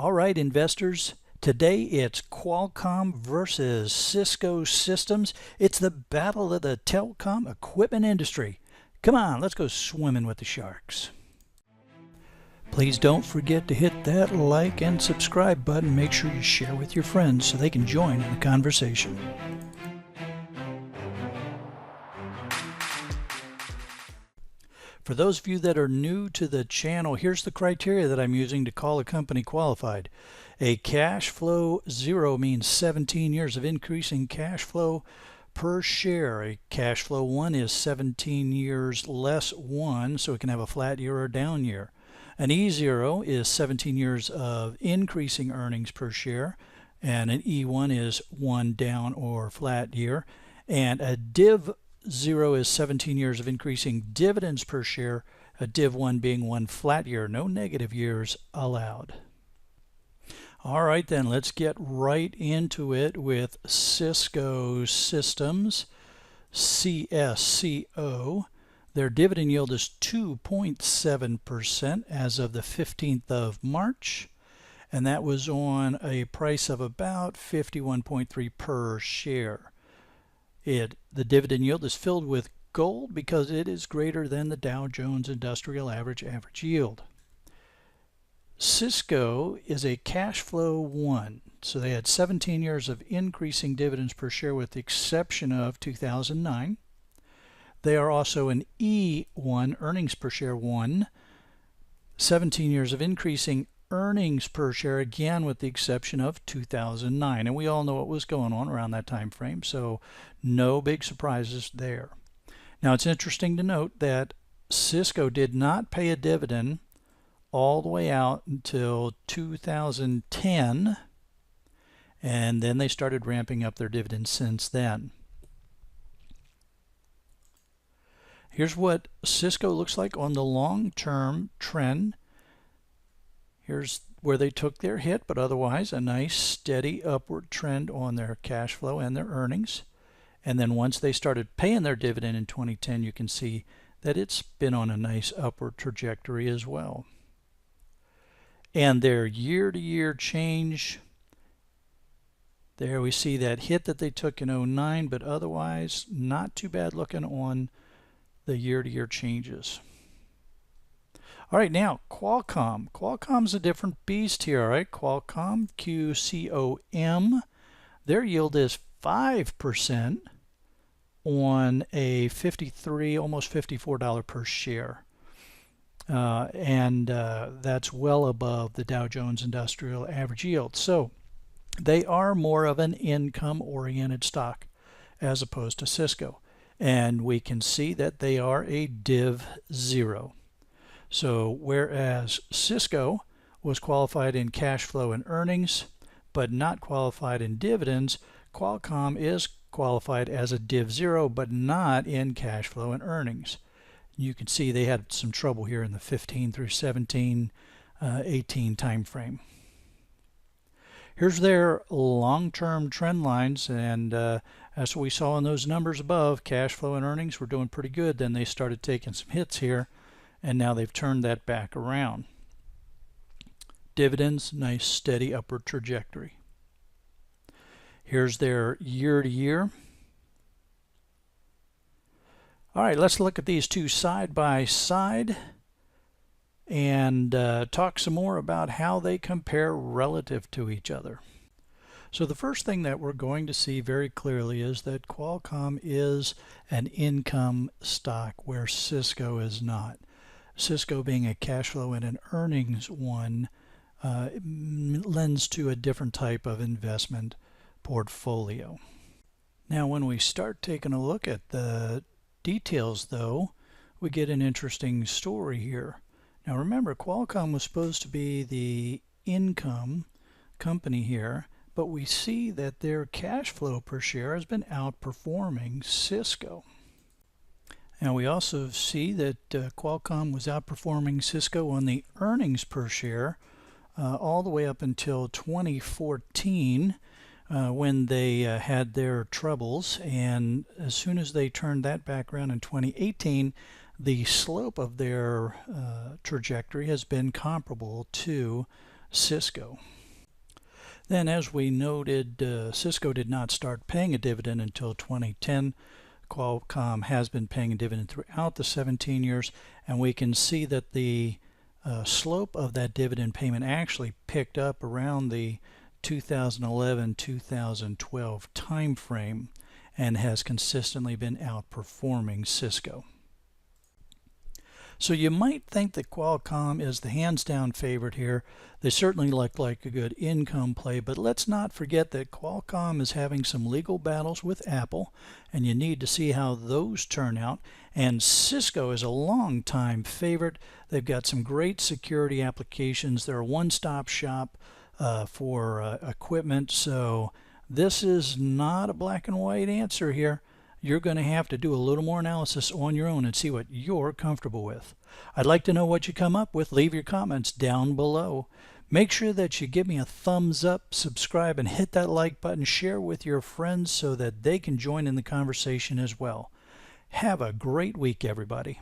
All right, investors, today it's Qualcomm versus Cisco Systems. It's the battle of the telecom equipment industry. Come on, let's go swimming with the sharks. Please don't forget to hit that like and subscribe button. Make sure you share with your friends so they can join in the conversation. For those of you that are new to the channel, here's the criteria that I'm using to call a company qualified. A cash flow 0 means 17 years of increasing cash flow per share. A cash flow 1 is 17 years less 1, so it can have a flat year or a down year. An E0 is 17 years of increasing earnings per share, and an E1 is 1 down or flat year. And a Div 0 is 17 years of increasing dividends per share, a Div 1 being 1 flat year. No negative years allowed. All right, then let's get right into it with Cisco Systems, CSCO. Their dividend yield is 2.7% as of the 15th of March, and that was on a price of about 51.3 per share. The dividend yield is filled with gold because it is greater than the Dow Jones Industrial Average yield. Cisco is a cash flow 1, so they had 17 years of increasing dividends per share with the exception of 2009. They are also an E1, earnings per share 1, 17 years of increasing earnings per share, again with the exception of 2009, and we all know what was going on around that time frame, so no big surprises there. Now it's interesting to note that Cisco did not pay a dividend all the way out until 2010, and then they started ramping up their dividends since then. Here's what Cisco looks like on the long-term trend. Here's where they took their hit, but otherwise a nice steady upward trend on their cash flow and their earnings. And then once they started paying their dividend in 2010, you can see that it's been on a nice upward trajectory as well. And their year-to-year change, there we see that hit that they took in 2009, but otherwise not too bad looking on the year-to-year changes. All right, now Qualcomm. Qualcomm's a different beast here, all right? Qualcomm, QCOM, their yield is 5% on a $53, almost $54 per share. That's well above the Dow Jones Industrial Average yield. So they are more of an income-oriented stock as opposed to Cisco. And we can see that they are a Div 0. So whereas Cisco was qualified in cash flow and earnings, but not qualified in dividends, Qualcomm is qualified as a Div 0, but not in cash flow and earnings. You can see they had some trouble here in the 15 through 17, 18 time frame. Here's their long-term trend lines, and as we saw in those numbers above, cash flow and earnings were doing pretty good. Then they started taking some hits here, and now they've turned that back around. Dividends, nice steady upward trajectory. Here's their year-to-year. All right, let's look at these two side by side and talk some more about how they compare relative to each other. So the first thing that we're going to see very clearly is that Qualcomm is an income stock where Cisco is not. Cisco being a cash flow and an earnings one lends to a different type of investment portfolio. Now when we start taking a look at the details though, we get an interesting story here. Now remember, Qualcomm was supposed to be the income company here, but we see that their cash flow per share has been outperforming Cisco. And we also see that Qualcomm was outperforming Cisco on the earnings per share all the way up until 2014 when they had their troubles, and as soon as they turned that back around in 2018, the slope of their trajectory has been comparable to Cisco. Then, as we noted, Cisco did not start paying a dividend until 2010. Qualcomm has been paying a dividend throughout the 17 years, and we can see that the slope of that dividend payment actually picked up around the 2011-2012 time frame and has consistently been outperforming Cisco. So you might think that Qualcomm is the hands-down favorite here. They certainly look like a good income play, but let's not forget that Qualcomm is having some legal battles with Apple, and you need to see how those turn out. And Cisco is a long-time favorite. They've got some great security applications. They're a one-stop shop for equipment, so this is not a black and white answer here. You're going to have to do a little more analysis on your own and see what you're comfortable with. I'd like to know what you come up with. Leave your comments down below. Make sure that you give me a thumbs up, subscribe, and hit that like button. Share with your friends so that they can join in the conversation as well. Have a great week, everybody.